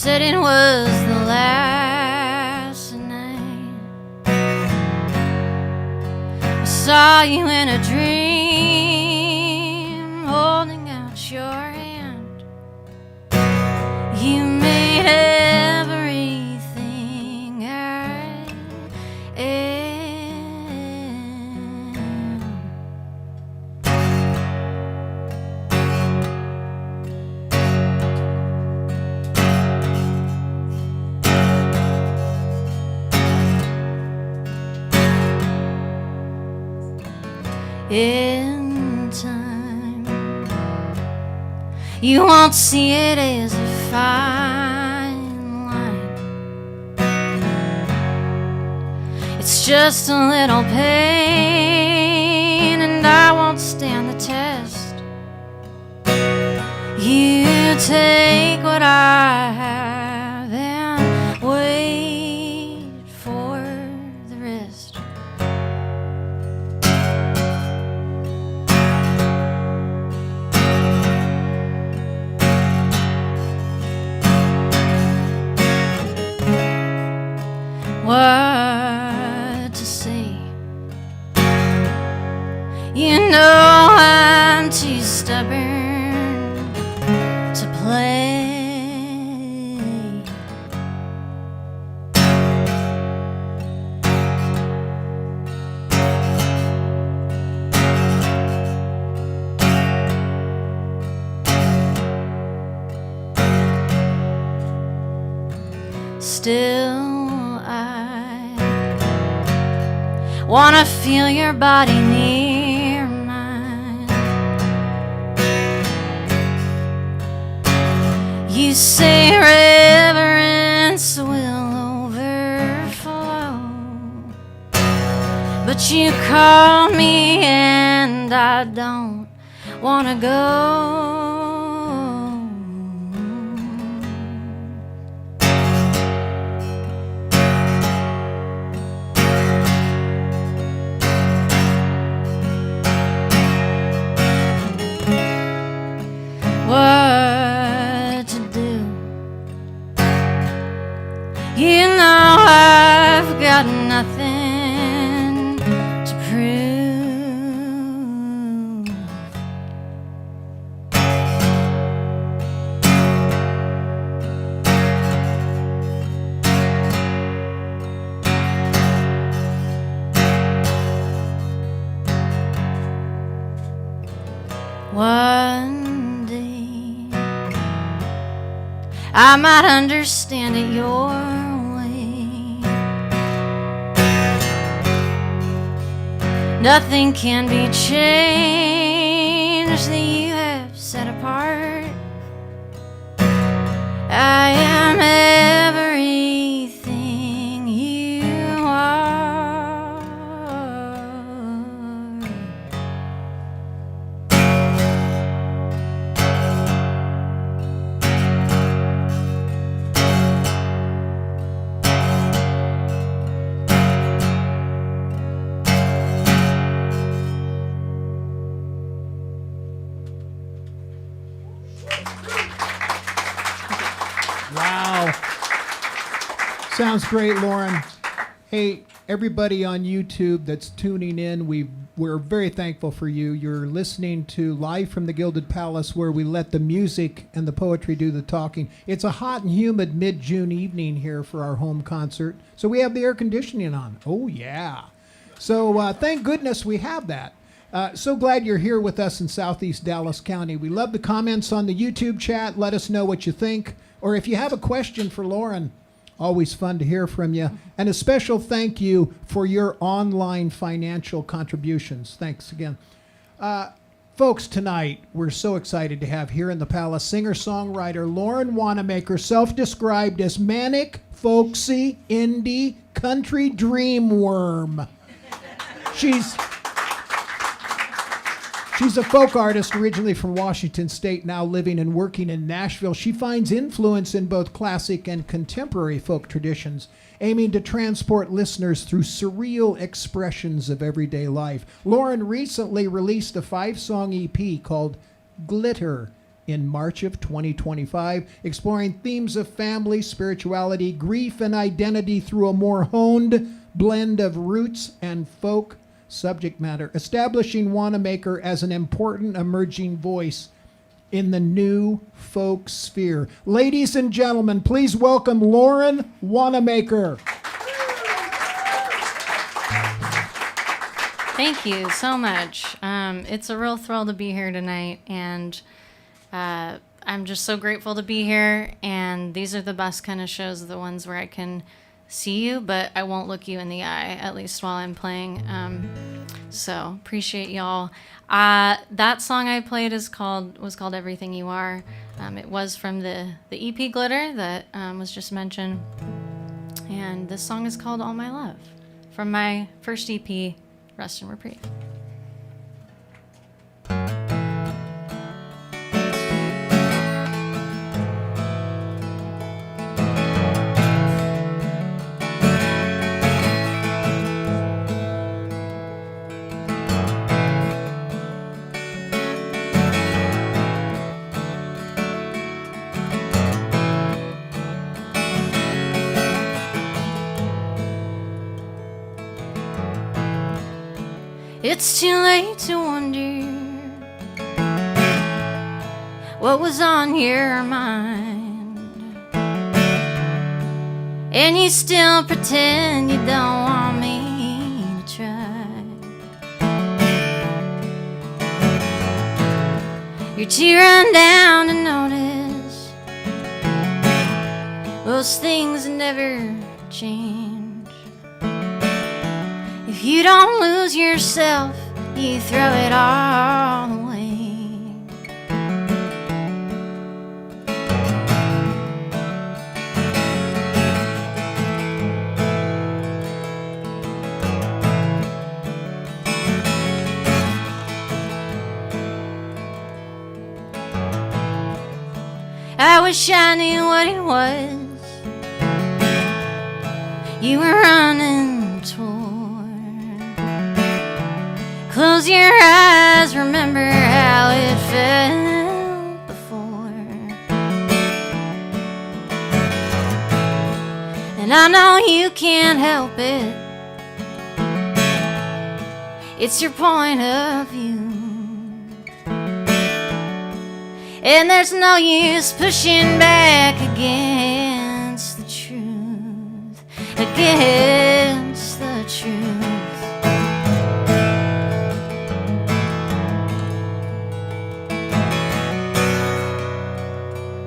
said it was the last night I saw you in a dream, holding out your hand. You made everything I am. In time, you won't see it as a fine line. It's just a little pain, and I won't stand the test. You take what I have and wait for the rest. What to say? You know I'm too stubborn to play. Still wanna feel your body near mine. You say reverence will overflow, but you call me and I don't wanna go. What to do? You know I've got nothing to prove. One day I might understand it your way. Nothing can be changed that you have set apart. I am everything you are. Wow. Sounds great, Lauren. Hey, everybody on YouTube that's tuning in, we're very thankful for you. You're listening to Live from the Gilded Palace, where we let the music and the poetry do the talking. It's a hot and humid mid-June evening here for our home concert, so we have the air conditioning on. Oh, yeah. So thank goodness we have that. So glad you're here with us in Southeast Dallas County. We love the comments on the YouTube chat. Let us know what you think. Or if you have a question for Lauren, always fun to hear from you. And a special thank you for your online financial contributions. Thanks again. Folks, tonight we're so excited to have here in the Palace singer-songwriter Lauren Wanamaker, self-described as Manic Folksy Indie Country Dreamworm. She's a folk artist originally from Washington State, now living and working in Nashville. She finds influence in both classic and contemporary folk traditions, aiming to transport listeners through surreal expressions of everyday life. Lauren recently released a 5-song EP called Glitter, in March of 2025, exploring themes of family, spirituality, grief, and identity through a more honed blend of roots and folk subject matter, establishing Wanamaker as an important emerging voice in the new folk sphere. Ladies and gentlemen, please welcome Lauren Wanamaker. Thank you so much. It's a real thrill to be here tonight, and I'm just so grateful to be here. And these are the best kind of shows, the ones where I can see you, but I won't look you in the eye, at least while I'm playing. So appreciate y'all. That song I played was called Everything You Are. It was from the EP Glitter that was just mentioned. And this song is called All My Love, from my first EP, Rest and Reprieve. It's too late to wonder what was on your mind, and you still pretend you don't want me to try. You're too run down to notice those things that never change. If you don't lose yourself, you throw it all away. I wish I knew what it was you were running toward. Close your eyes, remember how it felt before. And I know you can't help it, it's your point of view. And there's no use pushing back against the truth, against the truth.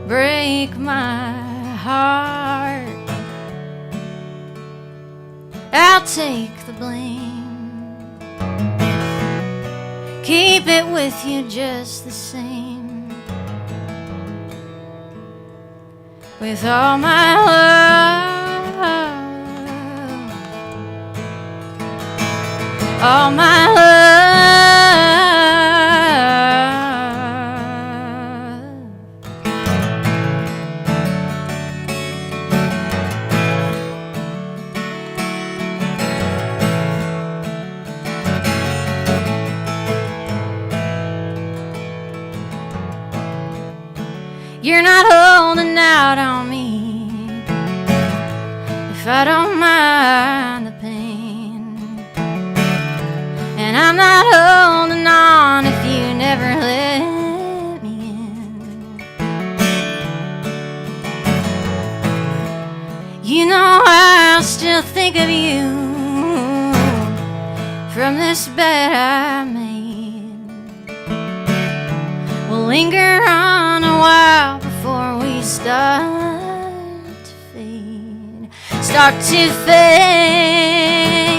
Break my heart, I'll take the blame. Keep it with you just the same. With all my love, all my love. You're not holding out on me if I don't mind the pain, and I'm not holding on if you never let me in. You know I still think of you from this bed I made. We'll linger on a while before we start to fade, start to fade.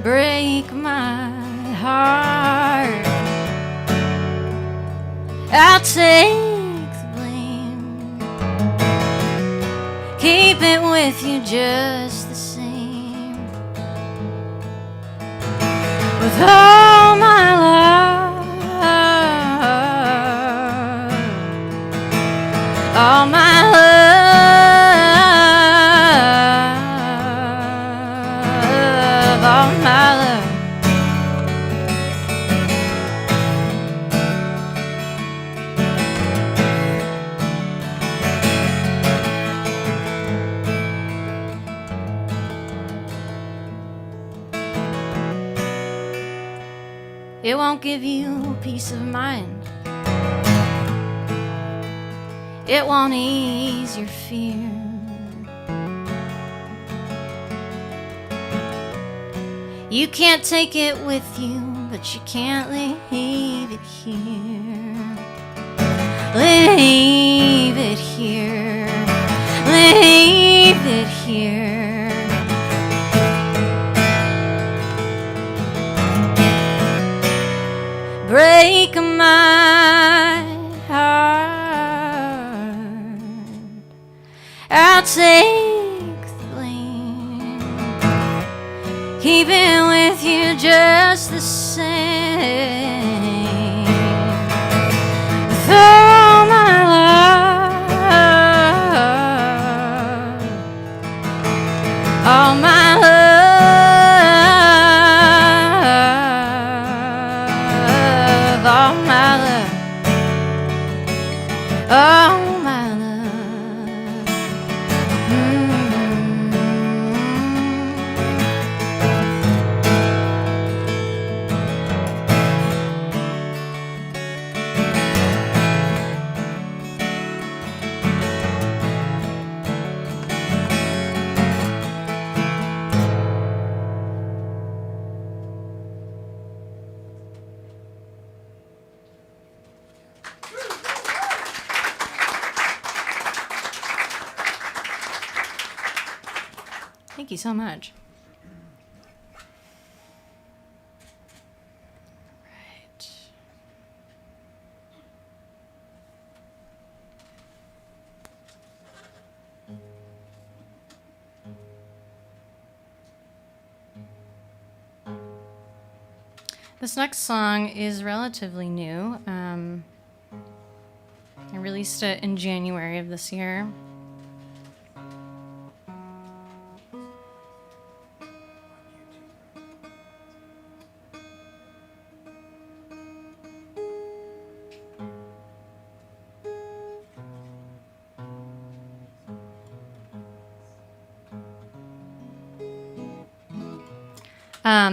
Break my heart, I'll take the blame. Keep it with you just the same. With all my love, all my love, it won't give you peace of mind. It won't ease your fear. You can't take it with you, but you can't leave it here. Leave it here. Leave it here. Break my heart. I'll take the blame. Keep it with you just the same. With all my love, all my love, all my love, all my love. Thank you so much. Right. This next song is relatively new. I released it in January of this year.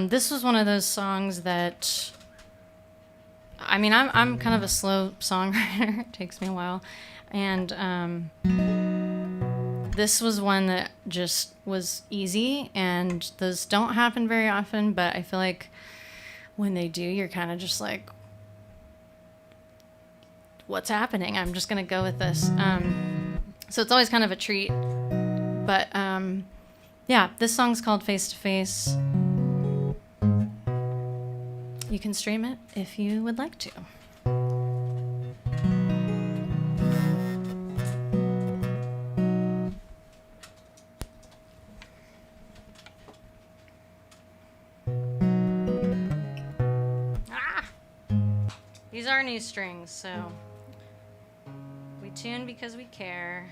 This was one of those songs that, I mean, I'm kind of a slow songwriter. It takes me a while. And this was one that just was easy, and those don't happen very often, but I feel like when they do, you're kind of just like, what's happening? I'm just going to go with this. So it's always kind of a treat. But yeah, this song's called Face to Face. You can stream it if you would like to. These are new strings, so we tune because we care.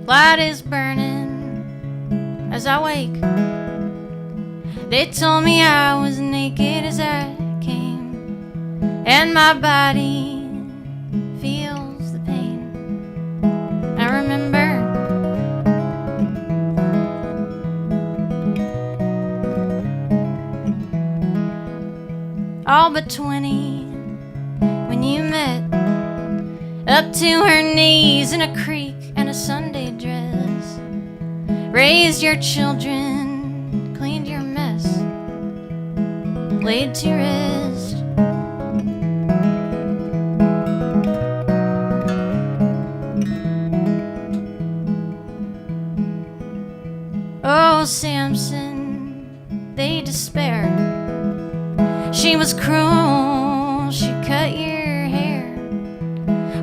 Light is burning as I wake. They told me I was naked as I came, and my body feels the pain. I remember all but 20 when you met, up to her knees in a creek and a Sunday dress, raised your children, cleaned your mess, laid to rest. Oh, Samson, they despaired. She was cruel, she cut your hair.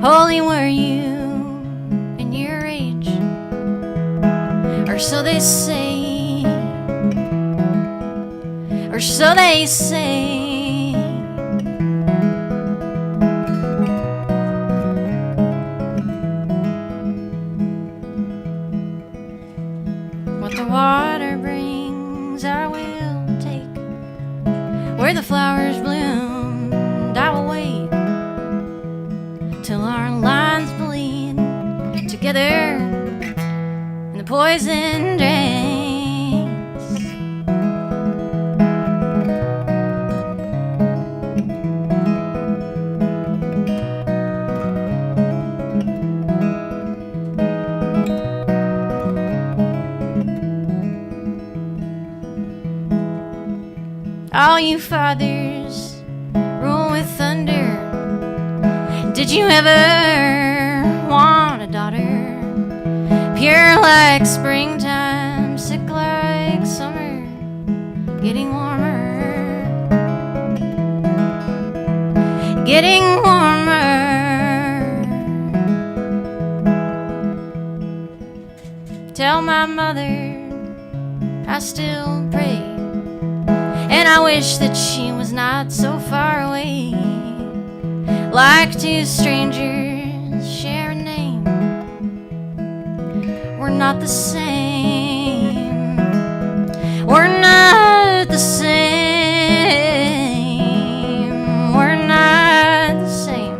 Holy were you, so they say, or so they say. What the water brings, I will take. Where the flowers bloom, I will wait till our lines bleed together in the poison drains. All you fathers rule with thunder. Did you ever want a daughter? Pure like springtime, sick like summer, getting warmer, getting warmer. Tell my mother I still pray, and I wish that she was not so far away. Like two strangers share a name, we're not the same. We're not the same. We're not the same.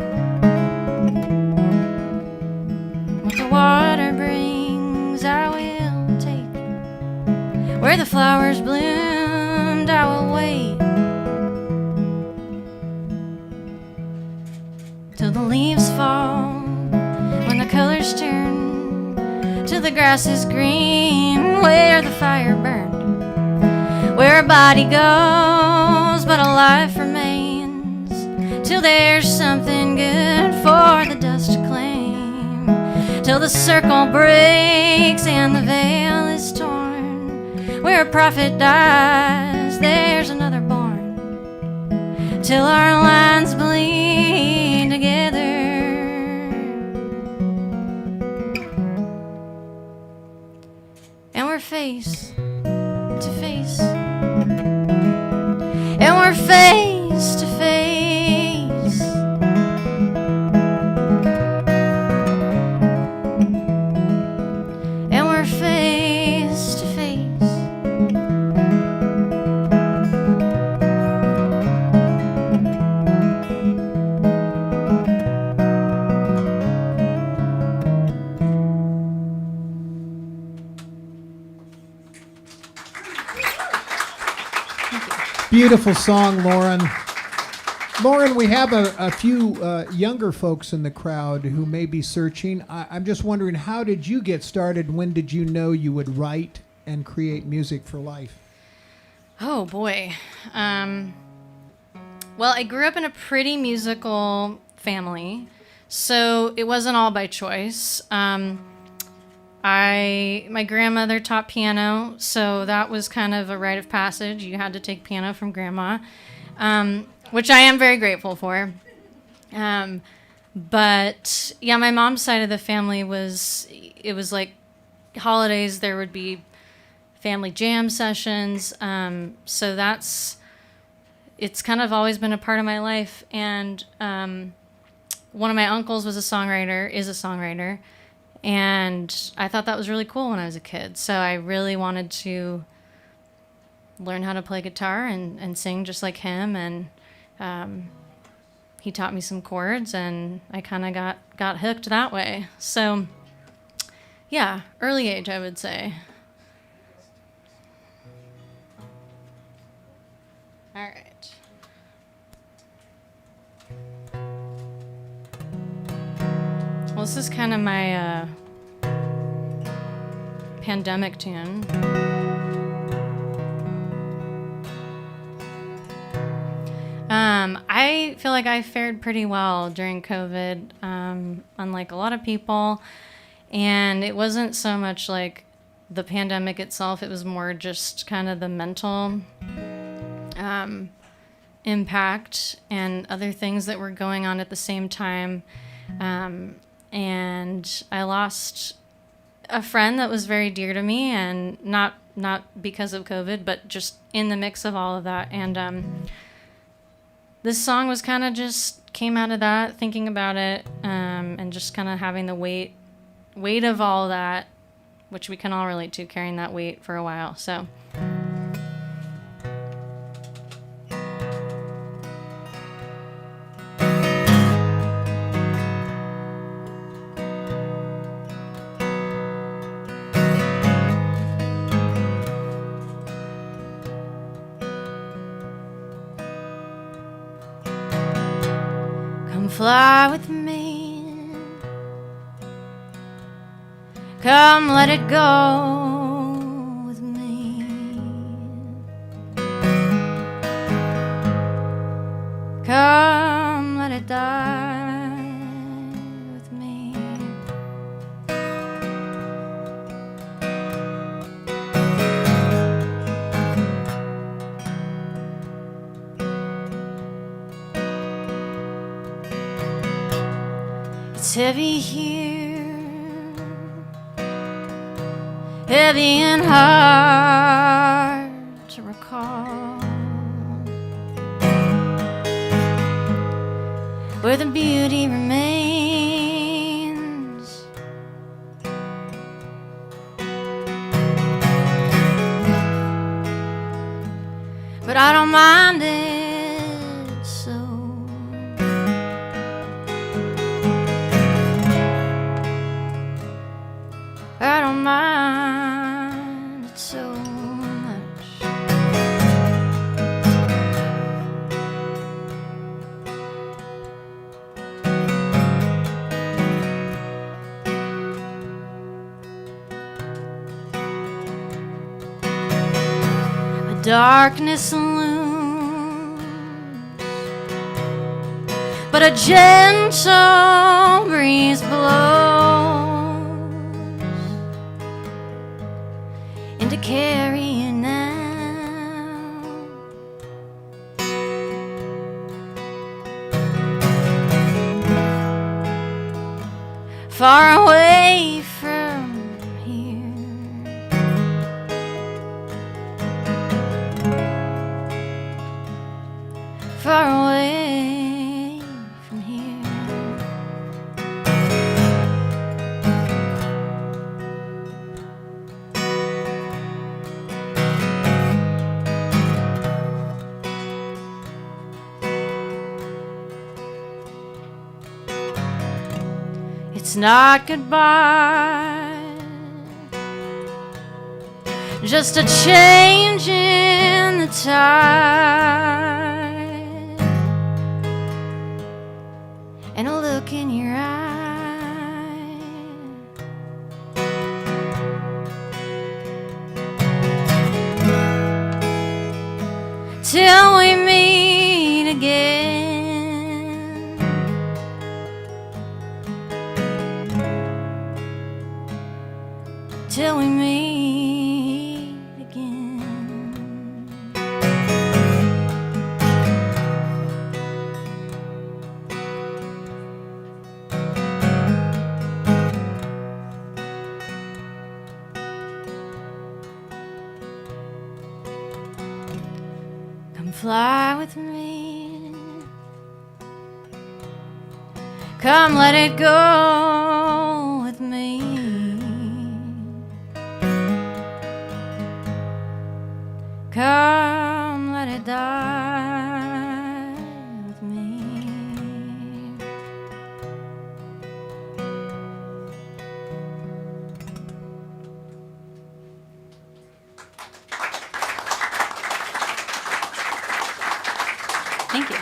What the water brings, I will take. Where the flowers bloomed, I will wait till the leaves fall, when the colors turn, till the grass is green, where the fire burned, where a body goes but a life remains, till there's something good for the dust to claim, till the circle breaks and the veil is torn, where a prophet dies, there's another born, till our lines bleed together. And we're face to face. And we're face to face. And we're face to face. Beautiful song, Lauren. Lauren, we have a few younger folks in the crowd who may be searching. I'm just wondering, how did you get started? When did you know you would write and create music for life? Oh boy. Well, I grew up in a pretty musical family, so it wasn't all by choice. My grandmother taught piano, so that was kind of a rite of passage. You had to take piano from grandma, which I am very grateful for. But yeah, my mom's side of the family it was like holidays, there would be family jam sessions. So it's kind of always been a part of my life. And one of my uncles is a songwriter. And I thought that was really cool when I was a kid. So I really wanted to learn how to play guitar and sing just like him. And he taught me some chords, and I kind of got hooked that way. So yeah, early age, I would say. All right. Well, this is kind of my pandemic tune. I feel like I fared pretty well during COVID, unlike a lot of people. And it wasn't so much like the pandemic itself, it was more just kind of the mental impact and other things that were going on at the same time. And I lost a friend that was very dear to me, and not because of COVID, but just in the mix of all of that. And this song was kind of just came out of that, thinking about it, and just kind of having the weight of all that, which we can all relate to, carrying that weight for a while. So. Fly with me, come let it go with me, come let it die with me. It's heavy here, heavy and hard to recall, where the beauty remains. But I don't mind it so. I don't mind it so much. A darkness looms, but a gentle breeze blows to carry you now. Far away from here, far away from here. It's not goodbye, just a change in the tide, and a look in your eye. Till we meet again. Till we meet again. Come fly with me, come let it go with me. Come, let it die with me. Thank you.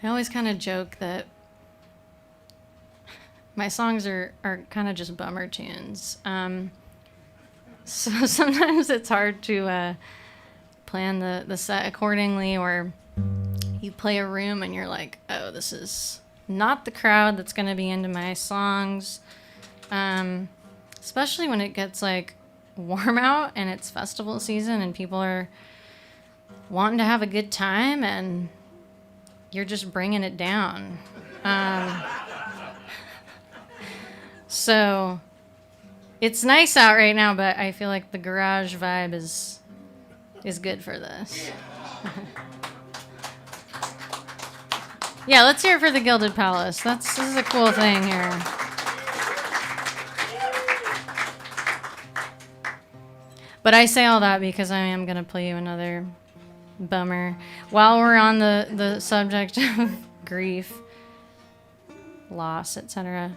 I always kind of joke that my songs are kind of just bummer tunes. So sometimes it's hard to plan the set accordingly, or you play a room and you're like, oh, this is not the crowd that's going to be into my songs. Especially when it gets like warm out and it's festival season and people are wanting to have a good time, and you're just bringing it down. So it's nice out right now, but I feel like the garage vibe is good for this. Yeah, let's hear it for the Gilded Palace. This is a cool thing here. But I say all that because I am going to play you another bummer. While we're on the subject of grief, loss, etc.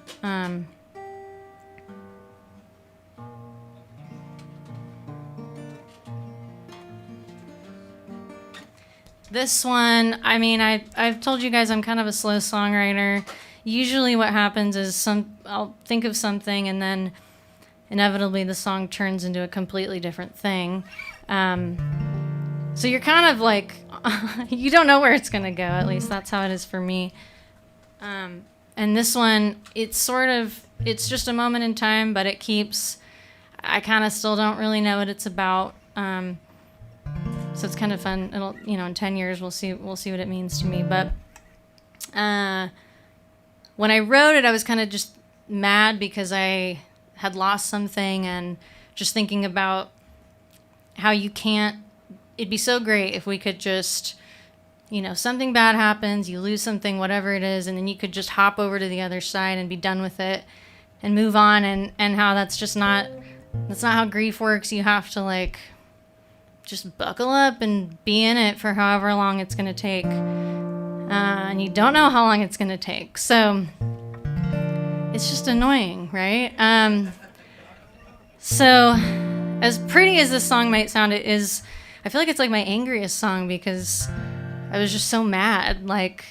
This one, I mean, I've told you guys I'm kind of a slow songwriter. Usually what happens is I'll think of something and then inevitably the song turns into a completely different thing. So you're kind of like, you don't know where it's going to go. At least that's how it is for me. And this one, it's just a moment in time, but I kind of still don't really know what it's about. So it's kind of fun. It'll, in 10 years we'll see what it means to me. But when I wrote it, I was kind of just mad because I had lost something, and just thinking about how it'd be so great if we could just, something bad happens, you lose something, whatever it is, and then you could just hop over to the other side and be done with it and move on, and how that's not how grief works. You have to just buckle up and be in it for however long it's going to take. And you don't know how long it's going to take. So it's just annoying, right? So as pretty as this song might sound, I feel like it's like my angriest song because I was just so mad. Like,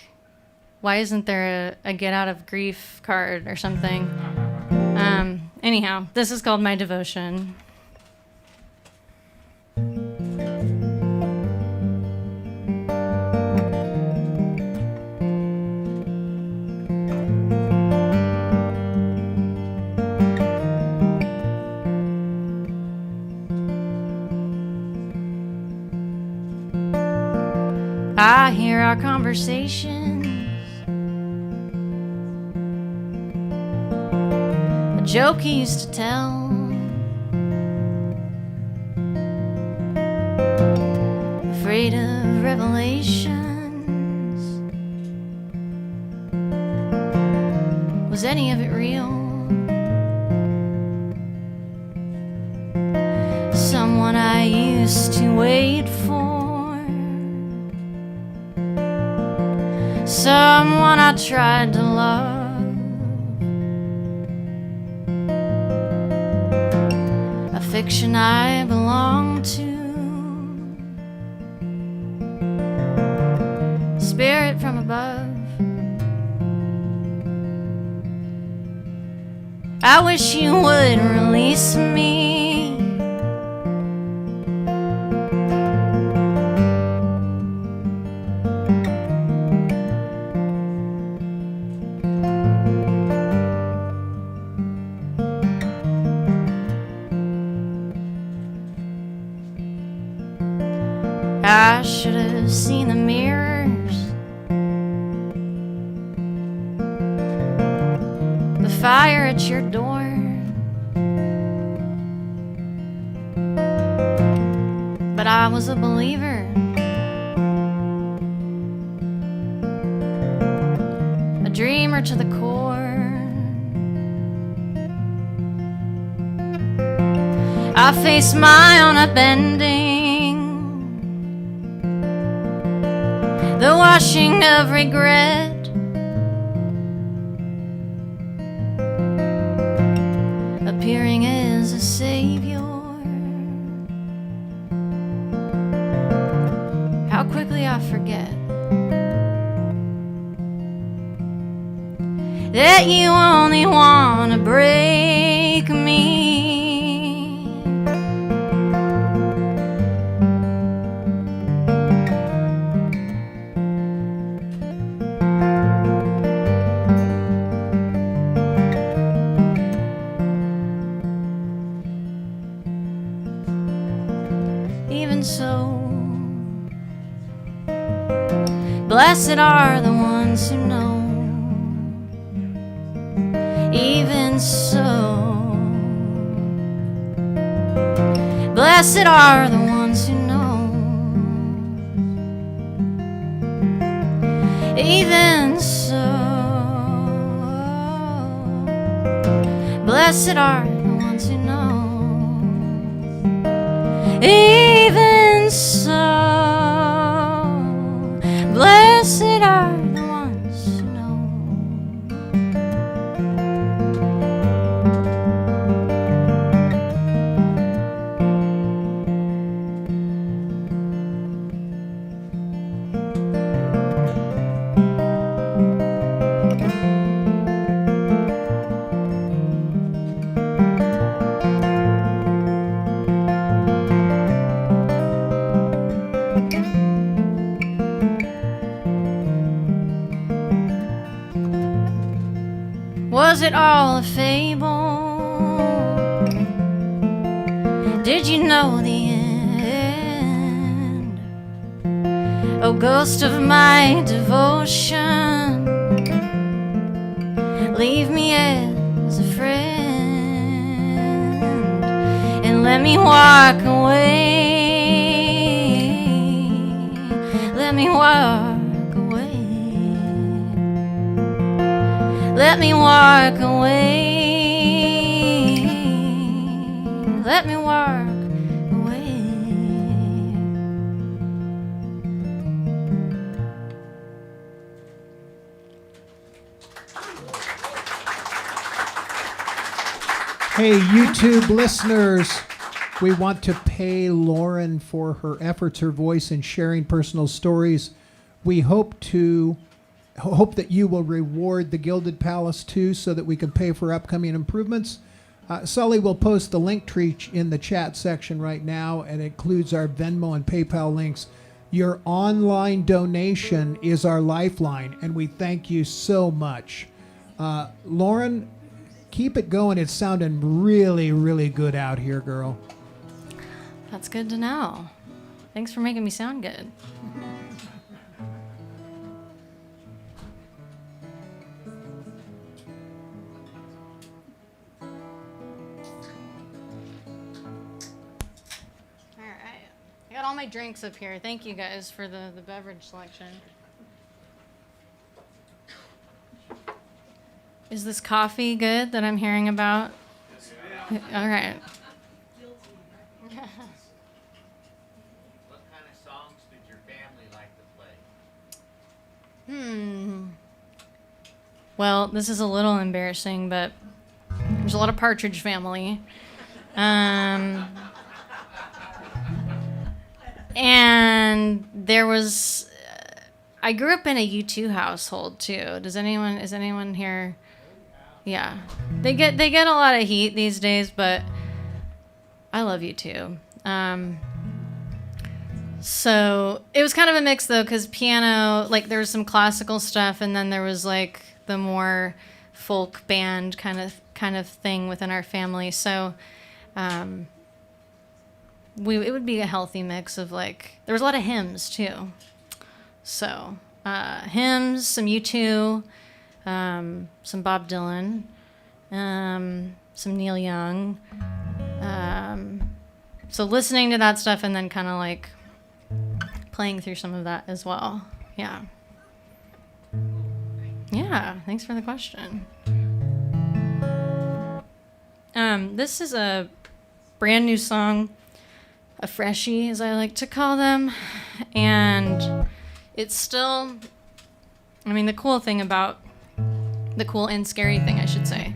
why isn't there a get out of grief card or something? Anyhow, this is called My Devotion. I hear our conversations, a joke he used to tell, afraid of revelations. Was any of it real? Someone I used to wait for, someone I tried to love, a fiction I belong to, spirit from above. I wish you would release me. I should have seen the mirrors, the fire at your door, but I was a believer, a dreamer to the core. I faced my own upending, the washing of regret, appearing as a savior. How quickly I forget that you only want to break me. Blessed are the ones who know. Even so, blessed are the ones who know. Even so, blessed are the ones who know. Even so, blessed are the ones who know. Was it all a fable? Did you know the end? Oh, ghost of my devotion, leave me as a friend and let me walk away. Let me walk away. Let me walk away. Let me walk away. Hey, YouTube listeners, we want to pay Lauren for her efforts, her voice, and sharing personal stories. We hope that you will reward the Gilded Palace too, so that we can pay for upcoming improvements. Sully will post the link tree in the chat section right now, and it includes our Venmo and PayPal links. Your online donation is our lifeline, and we thank you so much. Lauren, keep it going. It's sounding really, really good out here, girl. That's good to know. Thanks for making me sound good. I got all my drinks up here. Thank you guys for the beverage selection. Is this coffee good that I'm hearing about? All right. What kind of songs did your family like to play? Well, this is a little embarrassing, but there's a lot of Partridge Family. And there was, I grew up in a U2 household too. Is anyone here? Yeah. They get a lot of heat these days, but I love U2. So it was kind of a mix though, because piano, like there was some classical stuff, and then there was like the more folk band kind of thing within our family. So it would be a healthy mix of like, there was a lot of hymns too. So hymns, some U2, some Bob Dylan, some Neil Young. So listening to that stuff and then kind of like playing through some of that as well. Yeah. Yeah, thanks for the question. This is a brand new song, a freshie as I like to call them, and it's still, I mean, the cool and scary thing, I should say,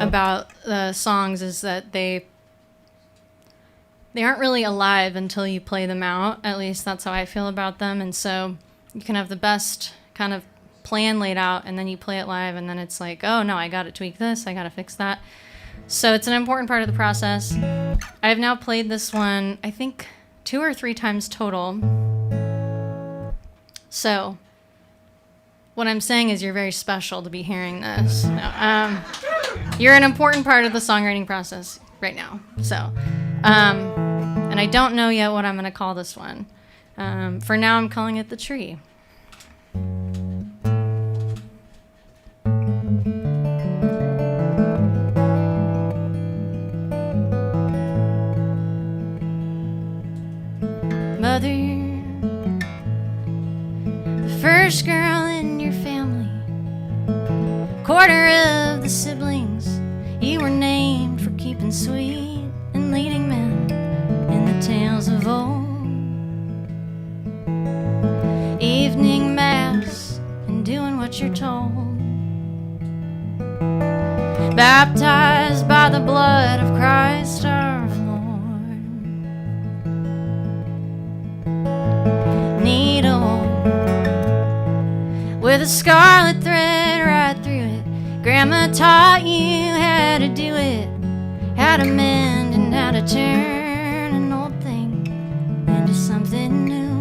about the songs is that they aren't really alive until you play them out. At least that's how I feel about them. And so you can have the best kind of plan laid out, and then you play it live, and then it's like, oh no, I got to tweak this, I got to fix that. So it's an important part of the process. I've now played this one, I think 2 or 3 times total. So what I'm saying is you're very special to be hearing this. No, you're an important part of the songwriting process right now. So, and I don't know yet what I'm going to call this one. For now, I'm calling it The Tree. mother, the first girl in your family, quarter of the siblings. You were named for keeping sweet and leading men in the tales of old. Evening mass and doing what you're told. Baptized by the blood of Christ our Lord. Needle with a scarlet thread right through it. Grandma taught you how to do it, how to mend and how to turn an old thing into something new.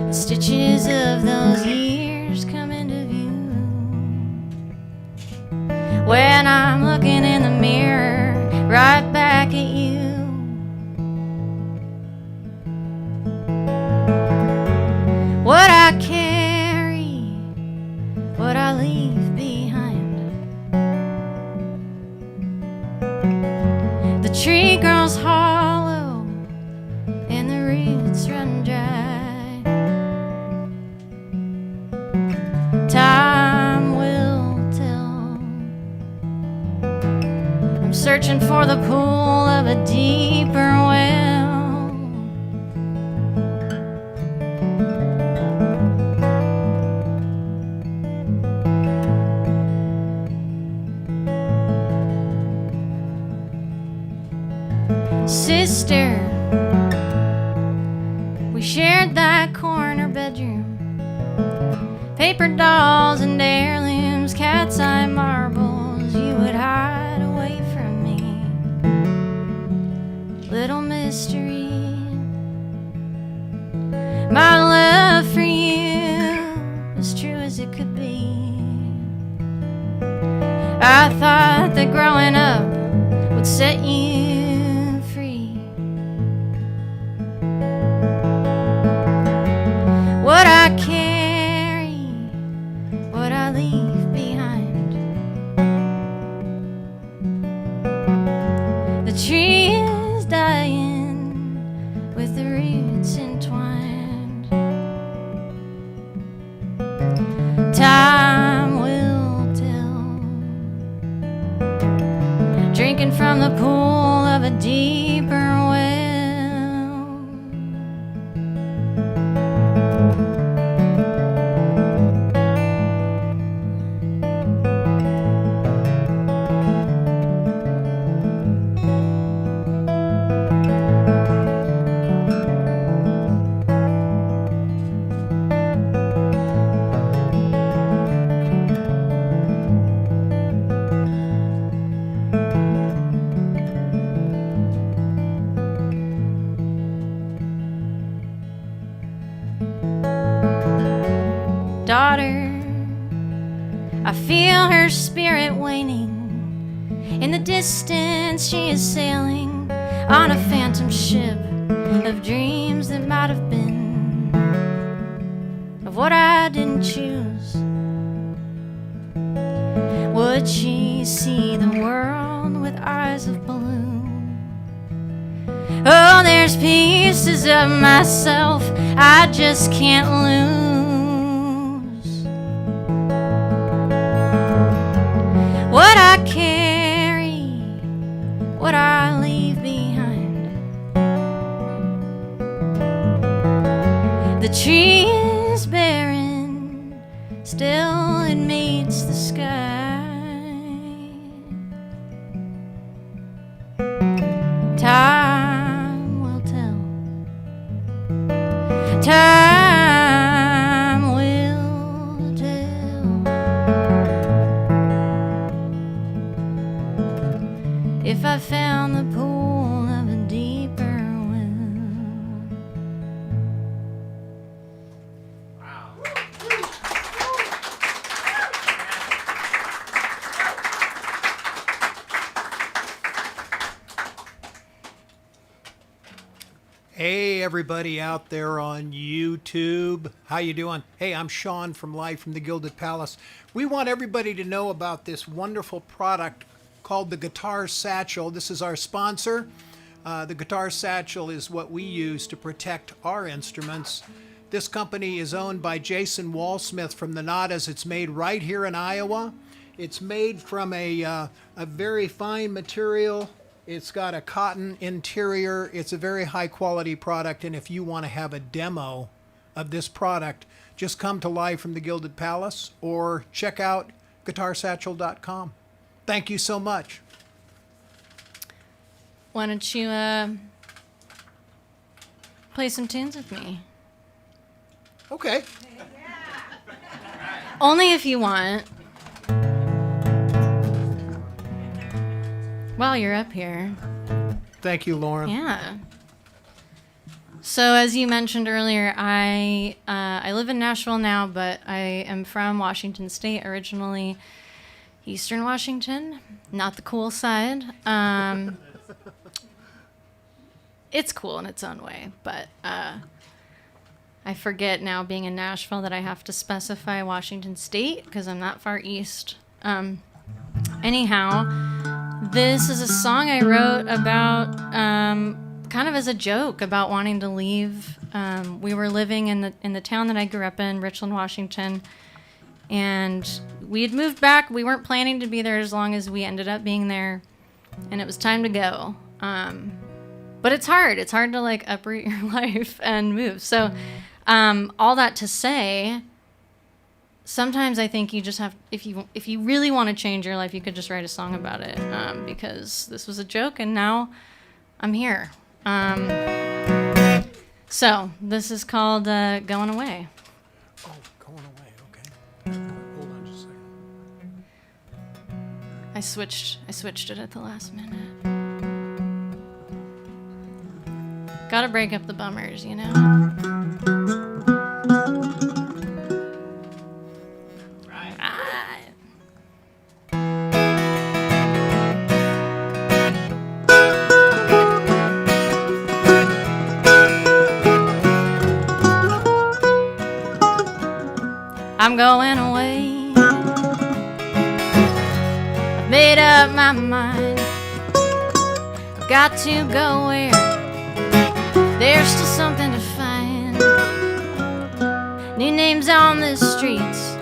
The stitches of those years come into view when I'm looking in the mirror right back at you. What I carry, what I leave behind. The tree grows hollow and the roots run dry. Time will tell. I'm searching for the pool of a deeper well. Sister, we shared that corner bedroom. Paper dolls and heirlooms, cat's eye marbles, you would hide away from me. Little mystery, my love for you, as true as it could be. I thought that growing up would set you free. What I carry, what I leave behind. The tree is dying with the roots entwined. Time will tell. Drinking from the pool of a deeper well. Daughter, I feel her spirit waning. In the distance she is sailing on a phantom ship of dreams that might have been, of what I didn't choose. Would she see the world with eyes of balloon? Oh, there's pieces of myself I just can't lose. What I carry, what I leave behind. The tree is barren, still it meets the sky. Time will tell. Time will tell. If I found the pool of a deeper well. Wow. Hey, everybody out there on YouTube. How you doing? Hey, I'm Sean from Live from the Gilded Palace. We want everybody to know about this wonderful product called the Guitar Satchel. This is our sponsor. The guitar satchel is what we use to protect our instruments. This company is owned by Jason Walsmith from the Nadas. It's made right here in Iowa. It's made from a very fine material. It's got a cotton interior. It's a very high quality product. And if you want to have a demo of this product, just come to Live from the Gilded Palace or check out guitarsatchel.com. Thank you so much. Why don't you play some tunes with me? Okay. Only if you want. While you're up here. Thank you, Lauren. Yeah. So as you mentioned earlier, I live in Nashville now, but I am from Washington State originally, Eastern Washington, not the cool side. It's cool in its own way, but I forget now being in Nashville that I have to specify Washington State because I'm not far east. Anyhow, this is a song I wrote about kind of as a joke about wanting to leave. We were living in the town that I grew up in, Richland, Washington, and we had moved back. We weren't planning to be there as long as we ended up being there, and it was time to go. But it's hard. It's hard to like uproot your life and move. So all that to say, sometimes I think you just have, if you really want to change your life, you could just write a song about it, because this was a joke and now I'm here. So this is called Going Away. Oh, going away. Okay. Hold on just a second. I switched it at the last minute. Gotta break up the bummers, you know? Right. Right. I'm going away. I've made up my mind. I've got to go where there's still something to find. New names on the streets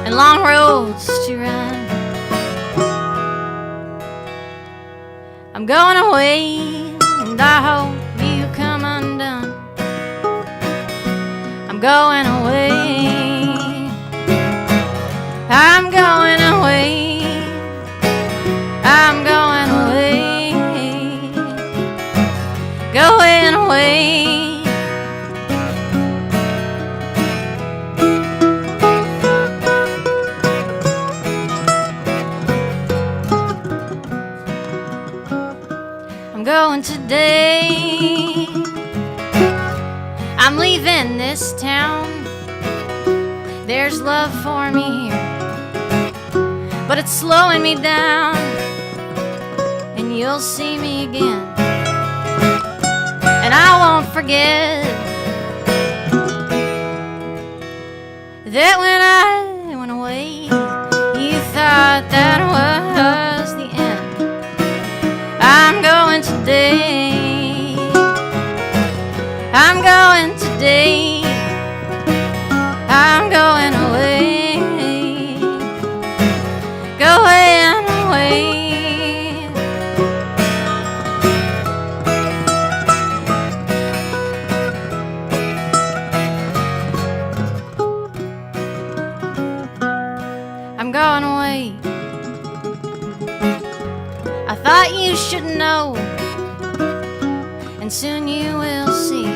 and long roads to run. I'm going away and I hope you come undone. I'm going away. I'm going away. I'm going away. Going away. I'm going today. I'm leaving this town. There's love for me here, but it's slowing me down. And you'll see me again, and I won't forget that when I went away, you thought that was the end. I'm going today. I'm going today. I'm going away. Going away. I'm going away. I thought you should know, and soon you will see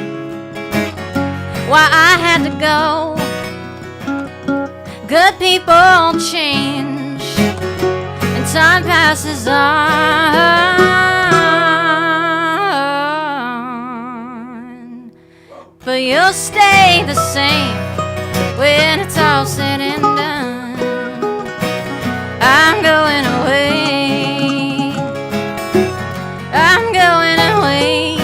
why I had to go. Good people change, and time passes on, but you'll stay the same when it's all said and done. I'm going away. I'm going away.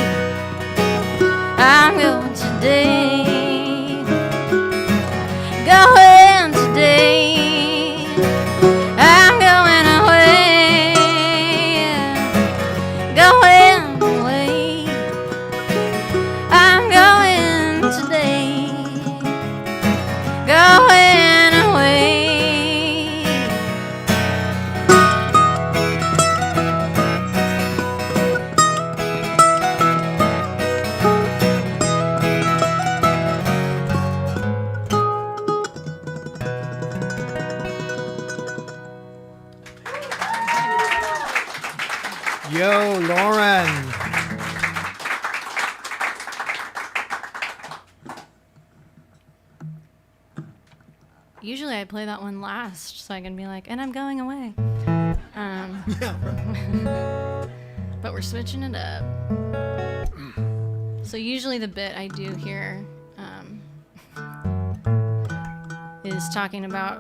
I'm going today. Going today. I'm going away. Going Yo, Lauren. Usually I play that one last so I can be like, and I'm going away. But we're switching it up. So usually the bit I do here is talking about,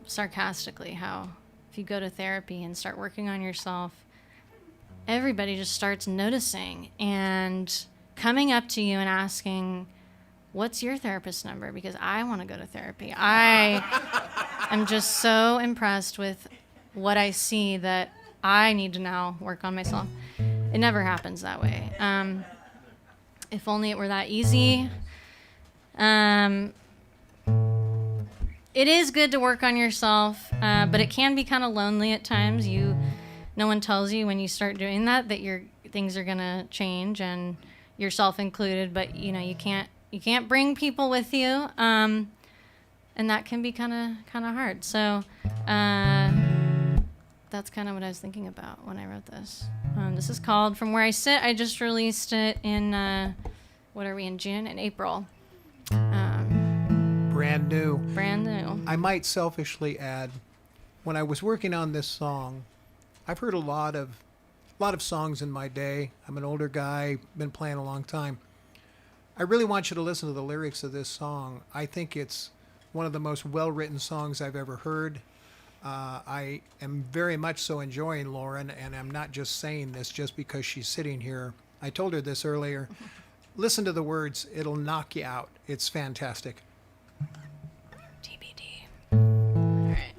sarcastically how if you go to therapy and start working on yourself, everybody just starts noticing and coming up to you and asking, what's your therapist number? Because I want to go to therapy. I am just so impressed with what I see that I need to now work on myself. It never happens that way. If only it were that easy. It is good to work on yourself, but it can be kind of lonely at times. No one tells you when you start doing that your things are gonna change, and yourself included. But you can't bring people with you, and that can be kind of hard. So that's kind of what I was thinking about when I wrote this. This is called "From Where I Sit." I just released it in what are we in June and April. Brand new. Brand new. I might selfishly add, when I was working on this song, I've heard a lot of songs in my day. I'm an older guy, been playing a long time. I really want you to listen to the lyrics of this song. I think it's one of the most well-written songs I've ever heard. I am very much so enjoying Lauren, and I'm not just saying this just because she's sitting here. I told her this earlier. Listen to the words. It'll knock you out. It's fantastic. TBD. All right.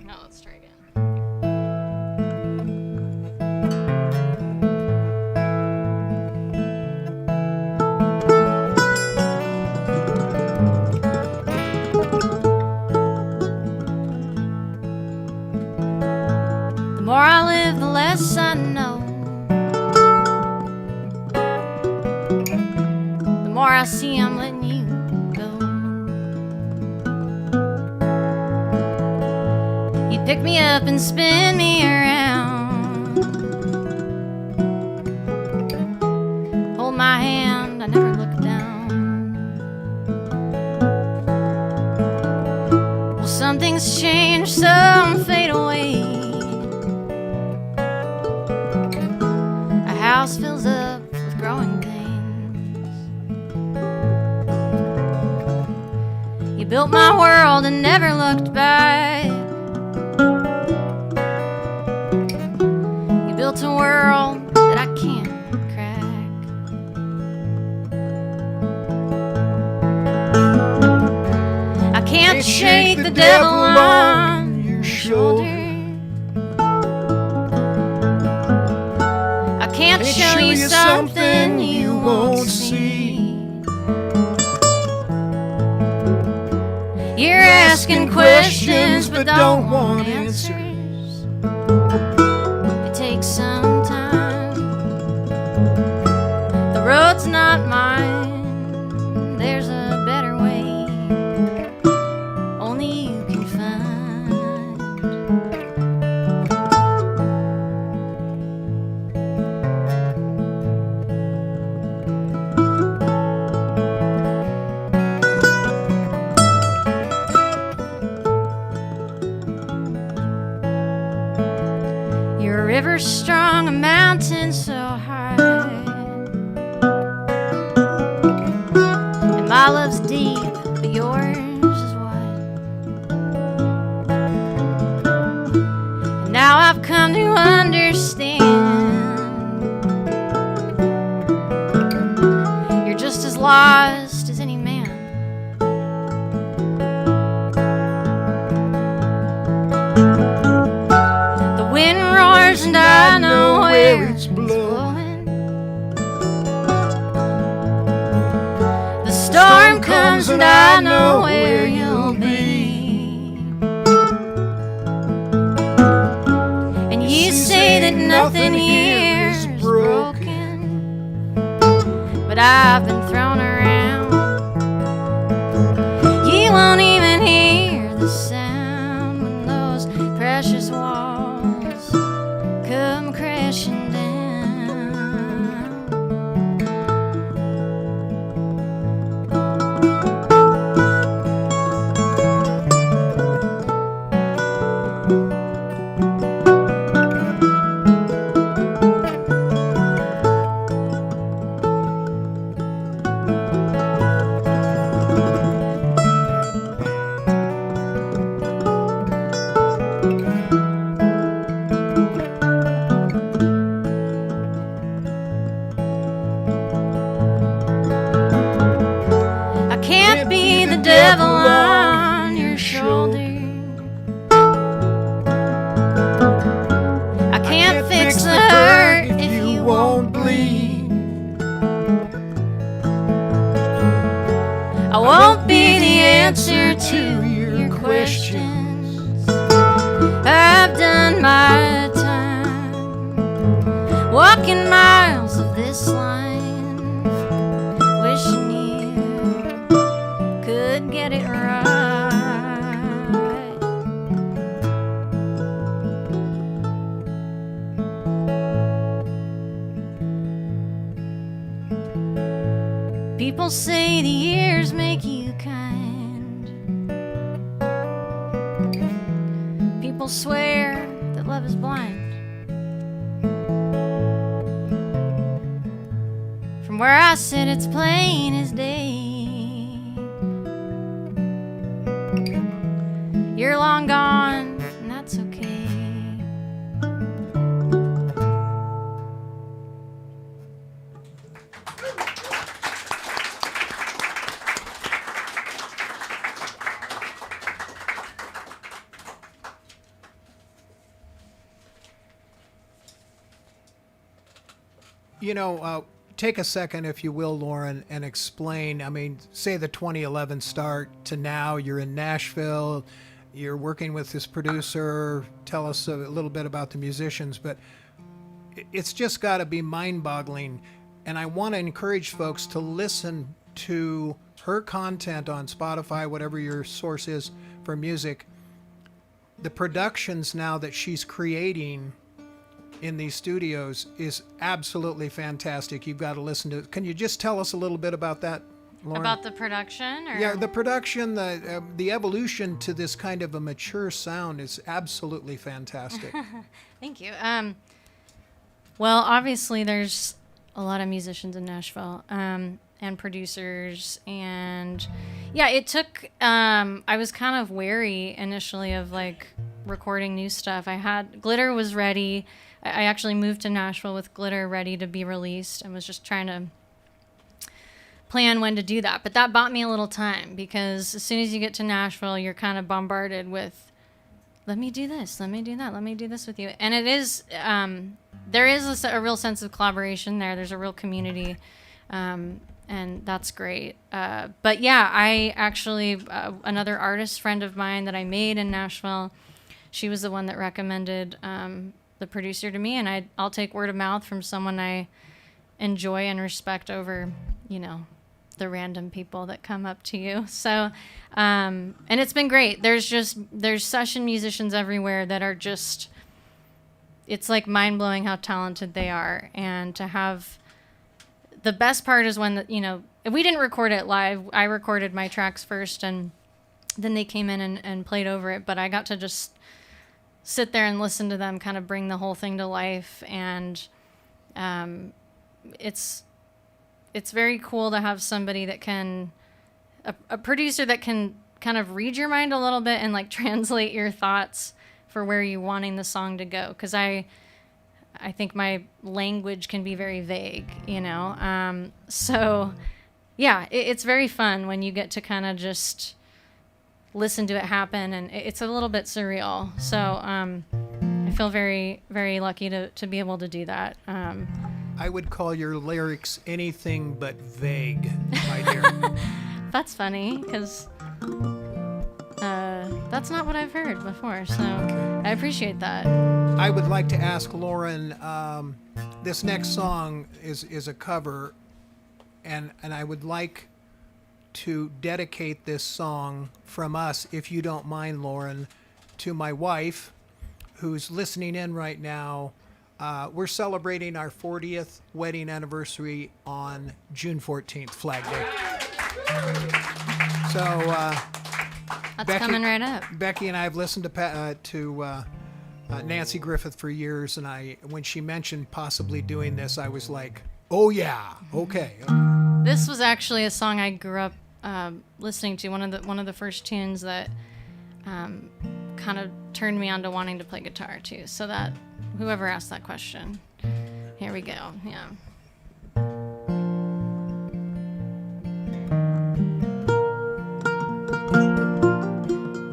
Now let's try again. The more I live, the less I know. The more I see, I'm letting you go. You pick me up and spin me around. Hold my hand, I never look down. Well, some things change, some fade away. A house fills up with growing pains. You built my world and never looked back. You built a world that I can't crack. I can't shake the devil on your shoulder. I can't show you something you won't see. You're asking questions but don't want answers. It takes some time. The road's not mine. There's a better way. Only you can find. You're a river strong, a mountain so high, and my love's deep, but yours is wide. And now I've come to understand you're just as lost as any man. The wind roars and I know where it's blowing. The storm comes and I know where you'll be. And you say that nothing here is broken, but I've been thrown around. You won't even hear the sound when the precious walls come crashing down. I can't be the devil on your shoulder. I can't fix the hurt if you won't bleed. I won't be the answer to your questions. I've done my time walking miles of this line, wishing you could get it right. People say the years make you kind. People swear that love is blind. From where I sit, it's plain as day. You're long gone, and that's okay. You know, take a second, if you will, Lauren, and explain. I mean, say the 2011 start to now, you're in Nashville, you're working with this producer. Tell us a little bit about the musicians, but it's just got to be mind-boggling. And I want to encourage folks to listen to her content on Spotify, whatever your source is for music. The productions now that she's creating in these studios is absolutely fantastic. You've got to listen to it. Can you just tell us a little bit about that, Lauren? About the production? Or? Yeah, the production, the evolution to this kind of a mature sound is absolutely fantastic. Thank you. Well, obviously there's a lot of musicians in Nashville, and producers, and yeah, it took, I was kind of wary initially of like recording new stuff. Glitter was ready. I actually moved to Nashville with Glitter ready to be released and was just trying to plan when to do that. But that bought me a little time, because as soon as you get to Nashville, you're kind of bombarded with, let me do this, let me do that, let me do this with you. And it is, there is a real sense of collaboration there. There's a real community, and that's great. But yeah, I actually, another artist friend of mine that I made in Nashville, she was the one that recommended the producer to me, and I'll take word of mouth from someone I enjoy and respect over, you know, the random people that come up to you. So, and it's been great. There's session musicians everywhere that are just, it's like mind-blowing how talented they are. And to have, the best part is when, you know, we didn't record it live. I recorded my tracks first, and then they came in and played over it. But I got to just sit there and listen to them kind of bring the whole thing to life. And it's very cool to have somebody that can, a producer that can kind of read your mind a little bit and like translate your thoughts for where you're wanting the song to go. Because I think my language can be very vague, you know? So yeah, it's very fun when you get to kind of just listen to it happen, and it's a little bit surreal. So I feel very, very lucky to be able to do that. I would call your lyrics anything but vague, my dear. That's funny, because that's not what I've heard before, so I appreciate that. I would like to ask Lauren, this next song is a cover, and I would like to dedicate this song from us, if you don't mind, Lauren, to my wife, who's listening in right now, we're celebrating our 40th wedding anniversary on June 14th, Flag Day. So That's coming right up. Becky and I have listened to Nancy Griffith for years, and when she mentioned possibly doing this, I was like, oh yeah, okay. This was actually a song I grew up listening to. One of the first tunes that kind of turned me on to wanting to play guitar too. So that whoever asked that question, here we go. Yeah.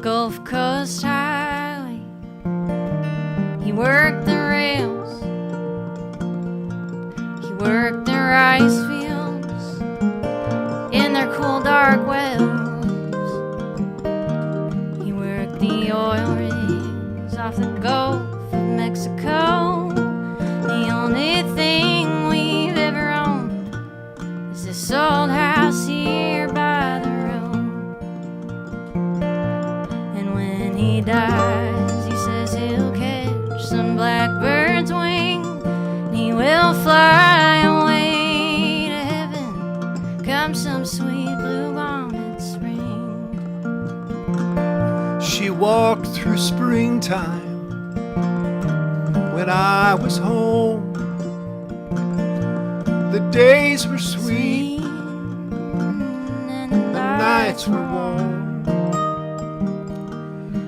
Gulf Coast Highway, he worked the rails, he worked the rice fields in their cool dark wells, he worked the oil rigs off the Gulf of Mexico. The only thing we've ever owned is this old house here by the road. And when he dies, he says he'll catch some blackbird's wing, and he will fly away to heaven come some sweet blue-bonnet spring. She walked through springtime when I was home. The days were sweet and the nights were warm.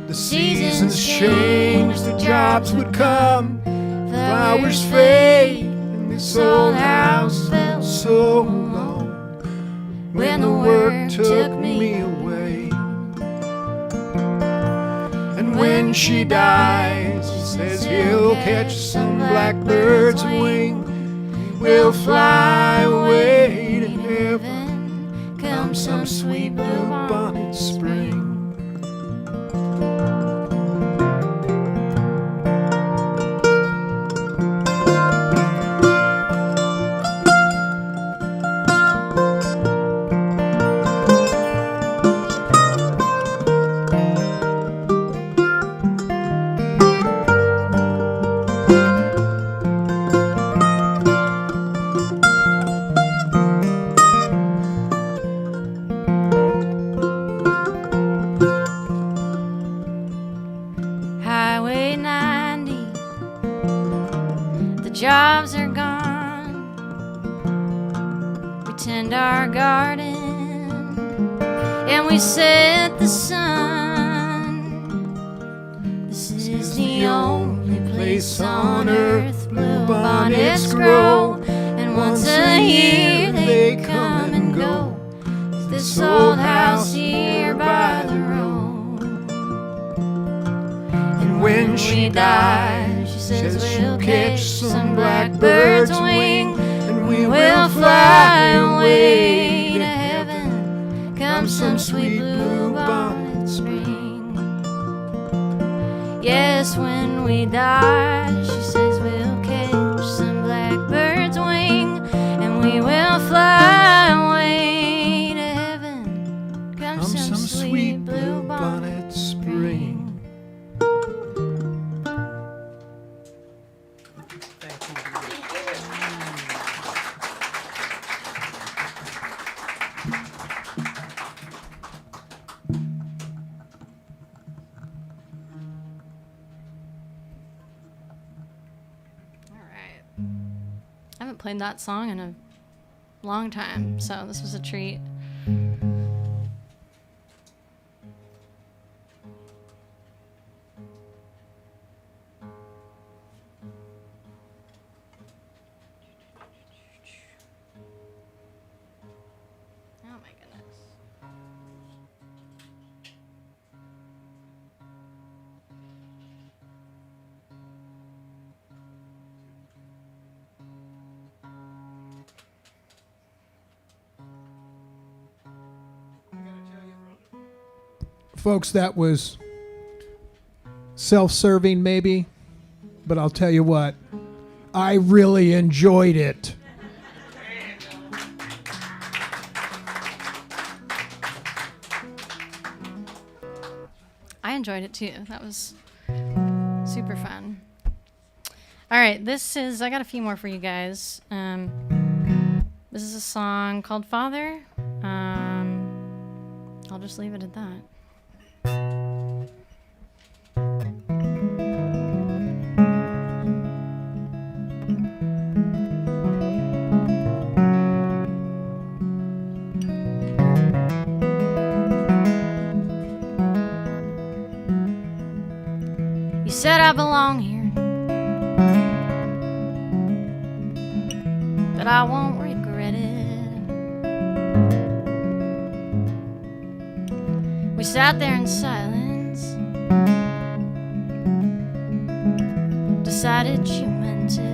The seasons changed, the jobs would come, flowers fade, and this old house felt so alone when the work took me away. And when she dies, she says he'll catch some blackbird's wing, we'll fly away to heaven come some sweet blue-bonnet spring. Highway 90, the jobs are gone. We tend our garden and we set the sun. This is the only place on earth blue bonnets grow, and once a year they come and go. This old house here by the road. When she dies, she says we'll catch some blackbird's wing, and we will fly away to heaven come some sweet blue-bonnet spring. Yes, when we die, she says we'll catch some blackbird's wing, and we will fly away to heaven come some sweet blue-bonnet spring. I haven't played that song in a long time, so this was a treat. Oh my goodness. Folks, that was self-serving maybe, but I'll tell you what, I really enjoyed it. I enjoyed it too. That was Super fun. All right, I got a few more for you guys. This is a song called Father. I'll just leave it at that. You said I belong here, that I won't regret it. We sat there in silence, decided you meant it.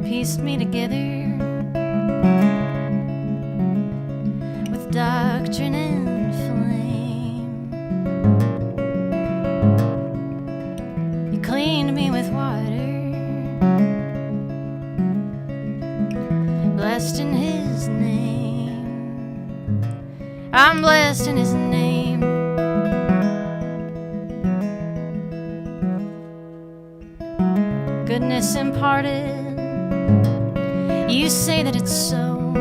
Pieced me together with doctrine and flame. You cleaned me with water, blessed in His name. I'm blessed in His name. Goodness imparted, you say that it's so,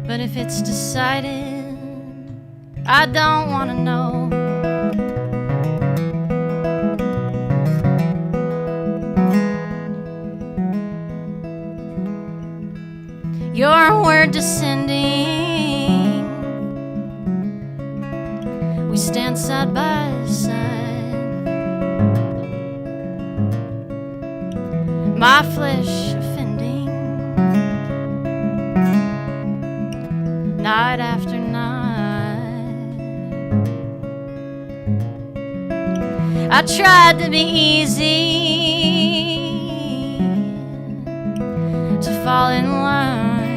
but if it's decided, I don't want to know. Your word descending, we stand side by side. My flesh offending, night after night. I tried to be easy, to fall in line.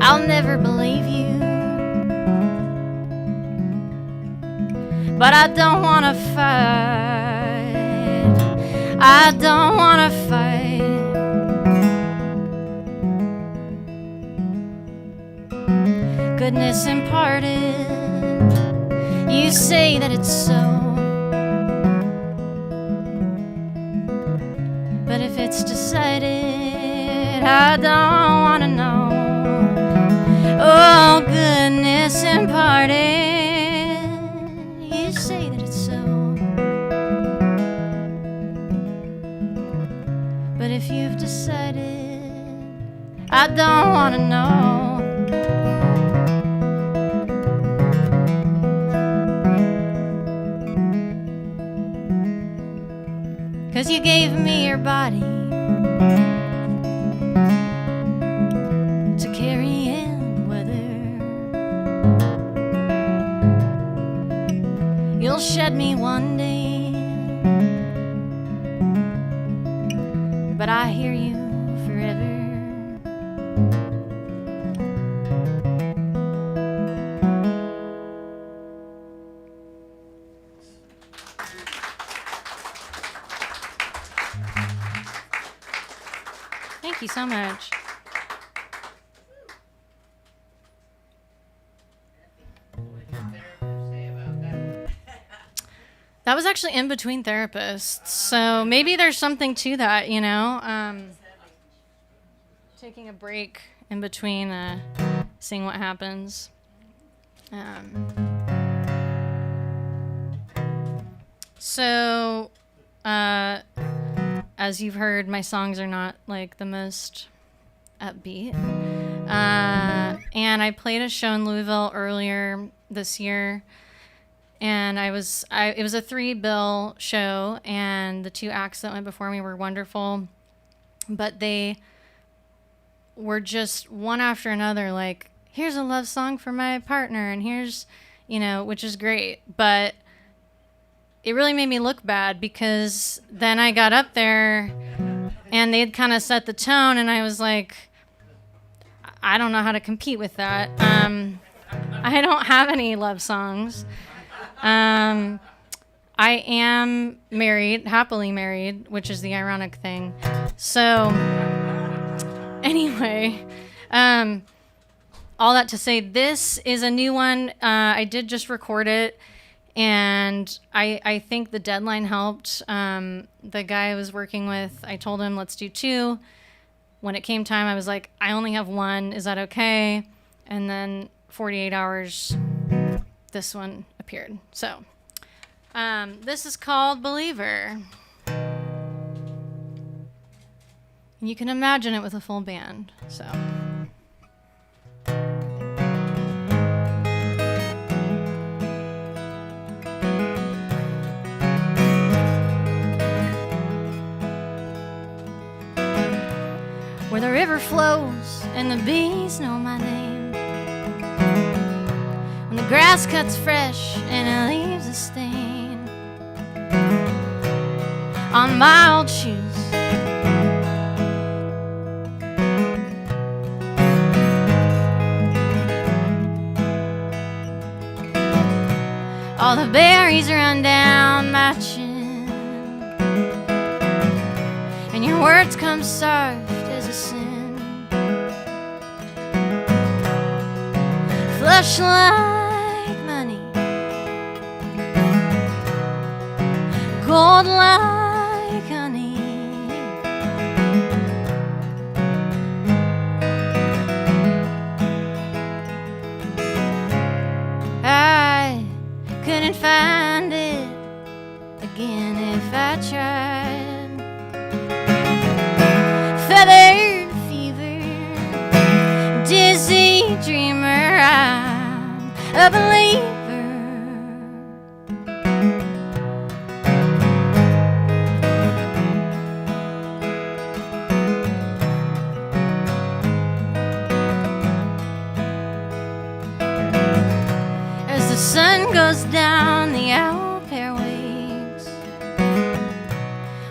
I'll never believe you, but I don't want to fight. I don't want to fight. Goodness imparted, you say that it's so, but if it's decided, I don't want to know. Oh, goodness imparted, you say that it's so, but if you've decided, I don't want to know. 'Cause you gave me your body to carry in weather. You'll shed me one day, but I hear you forever. Thank you so much. That was actually in between therapists, so maybe there's something to that, you know? Taking a break in between, seeing what happens. So, as you've heard, my songs are not like the most upbeat. And I played a show in Louisville earlier this year, and it was a 3-bill show, and the 2 acts that went before me were wonderful, but they were just one after another, like, here's a love song for my partner, and here's, you know, which is great, but it really made me look bad, because then I got up there and they'd kind of set the tone, and I was like, I don't know how to compete with that. I don't have any love songs. I am married, happily married, which is the ironic thing. So, anyway, all that to say, this is a new one. I did just record it, and I think the deadline helped. The guy I was working with, I told him, let's do 2. When it came time, I was like, I only have 1. Is that okay? And then 48 hours, this one appeared. So, this is called Believer. And you can imagine it with a full band. So. Where the river flows and the bees know my name. When the grass cuts fresh and it leaves a stain on my old shoes. All the berries run down my chin, and your words come soft as a sin, flush like money, gold like honey. I couldn't find it again if I tried. Feathered fever, dizzy dreamer, I'm a believer. As the sun goes down, the owl pair wakes,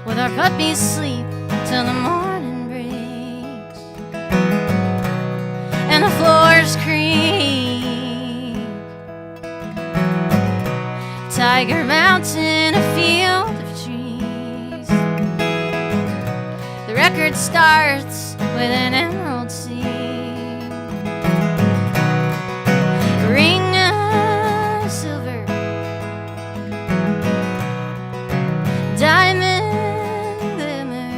with our puppies sleep till the morning breaks, and the floors creak. Tiger Mountain, a field of trees. The record starts with an emerald sea. Ring of silver, diamond glimmer.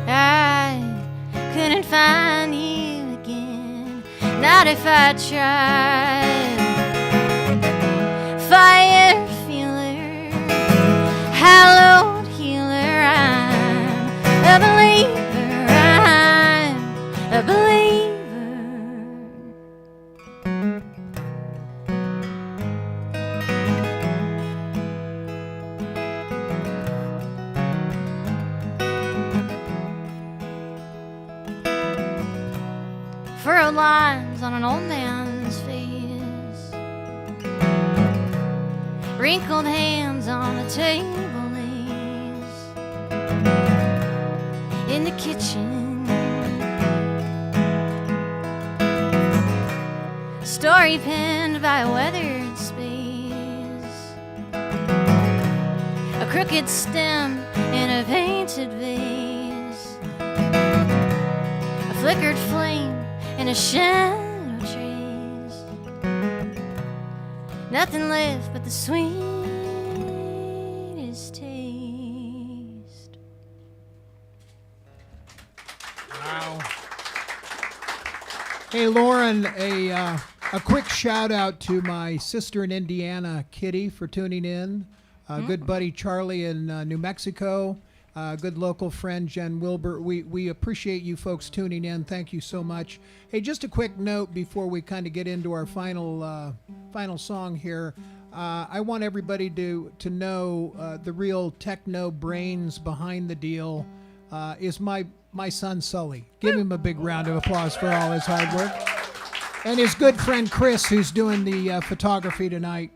I couldn't find you again, not if I tried. Fire feeler, hallowed healer, I'm a believer, I'm a believer. Furrowed lines on an old man's face, wrinkled hands on the table lays in the kitchen. Story penned by a weathered space, a crooked stem in a painted vase, a flickered flame in a shadow trace. Nothing left but the sweetest taste. Wow. Hey, Lauren, a quick shout out to my sister in Indiana, Kitty, for tuning in. Good buddy Charlie in New Mexico. Good local friend Jen Wilbur. We appreciate you folks tuning in. Thank you so much. Hey, just a quick note before we kind of get into our final song here. I want everybody to know the real techno brains behind the deal is my son Sully. Give him a big round of applause for all his hard work. And his good friend Chris, who's doing the photography tonight.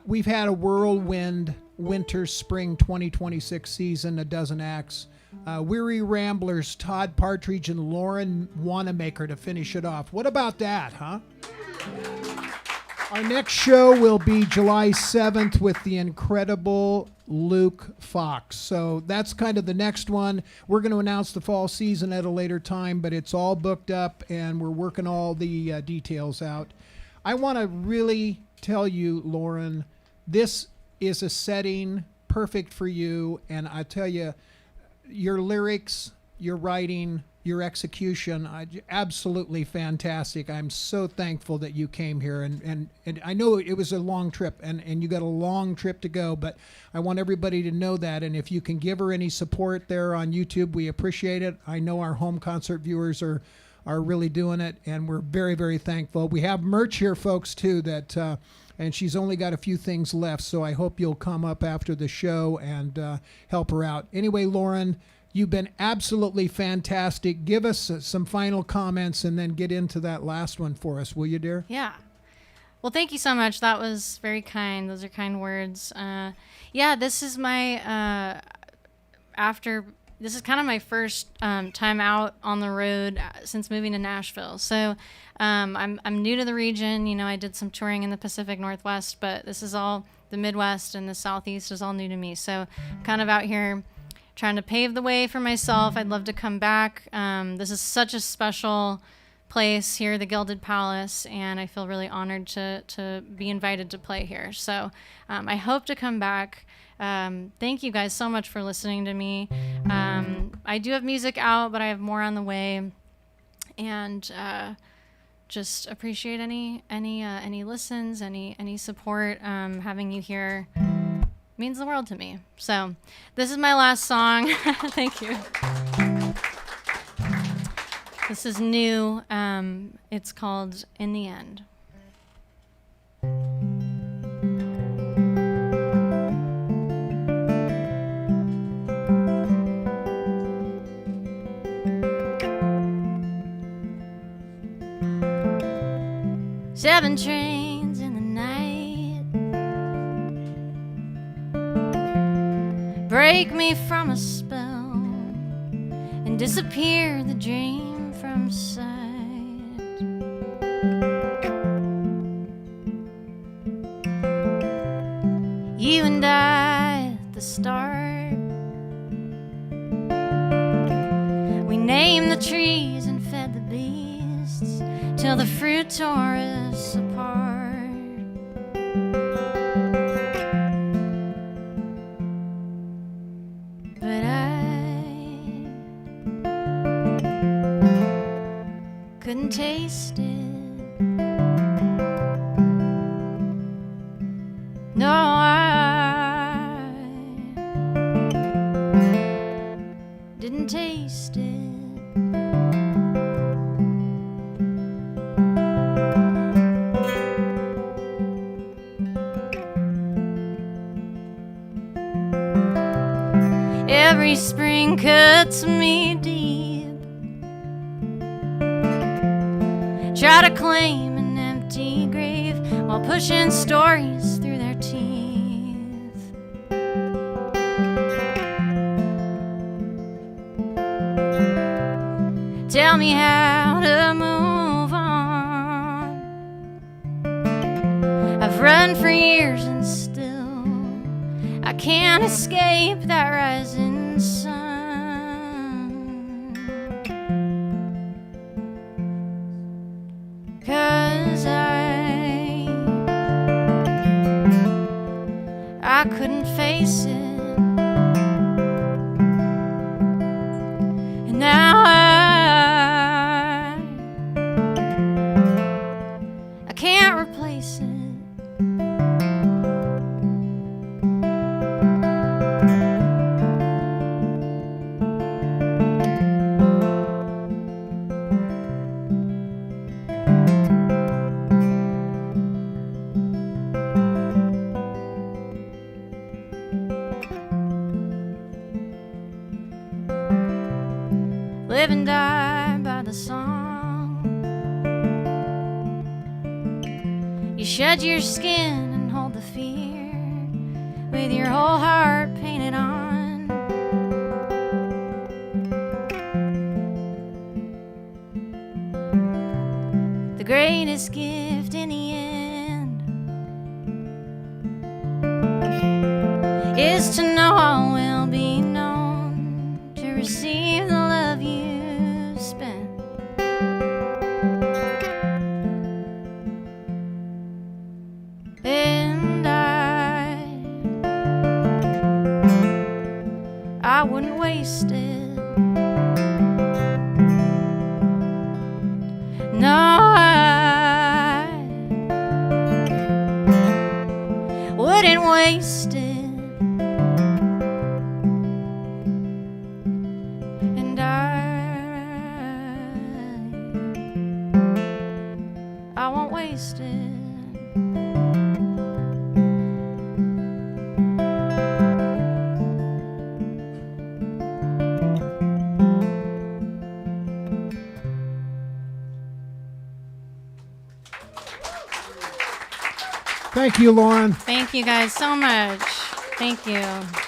We've had a whirlwind winter spring 2026 season, a dozen acts. Weary Ramblers, Todd Partridge and Lauren Wanamaker to finish it off. What about that, huh? Our next show will be July 7th with the incredible Luke Fox. So that's kind of the next one. We're going to announce the fall season at a later time, but it's all booked up and we're working all the details out. I want to really tell you, Lauren, this is a setting perfect for you. And I tell you, your lyrics, your writing, your execution, absolutely fantastic. I'm so thankful that you came here. And I know it was a long trip and you got a long trip to go, but I want everybody to know that. And if you can give her any support there on YouTube, we appreciate it. I know our home concert viewers are really doing it, and we're very, very thankful. We have merch here, folks, too, that and she's only got a few things left, so I hope you'll come up after the show and help her out. Anyway, Lauren, you've been absolutely fantastic. Give us some final comments and then get into that last one for us, will you, dear? Yeah. Well, thank you so much. That was very kind. Those are kind words. This is my this is kind of my first time out on the road since moving to Nashville. So I'm new to the region. You know, I did some touring in the Pacific Northwest, but this is all the Midwest, and the Southeast is all new to me. So I'm kind of out here trying to pave the way for myself. I'd love to come back. This is such a special place here, the Gilded Palace, and I feel really honored to be invited to play here. So I hope to come back. Thank you guys so much for listening to me. I do have music out, but I have more on the way, and just appreciate any listens, any support. Having you here means the world to me. So this is my last song. Thank you. This is new. It's called In the End. 7 trains in the night break me from a spell and disappear the dream from sight. You and I at the start, we named the trees and fed the beasts till the fruit tore us apart. But I couldn't taste it. No, I didn't taste it. Every spring cuts me deep. Try to claim an empty grave while pushing stories through their teeth. Tell me how to move on. I've run for years and still I can't escape that rising sun. 'Cause I couldn't face it, and now I can't replace it. Live and die by the song. You shed your skin and hold the fear. whole heart painted on. The greatest gift in the end is to know all will be known, to receive the love you spent. And I wouldn't waste it. No, I wouldn't waste it. And I won't waste it. Thank you, Lauren. Thank you guys so much. Thank you.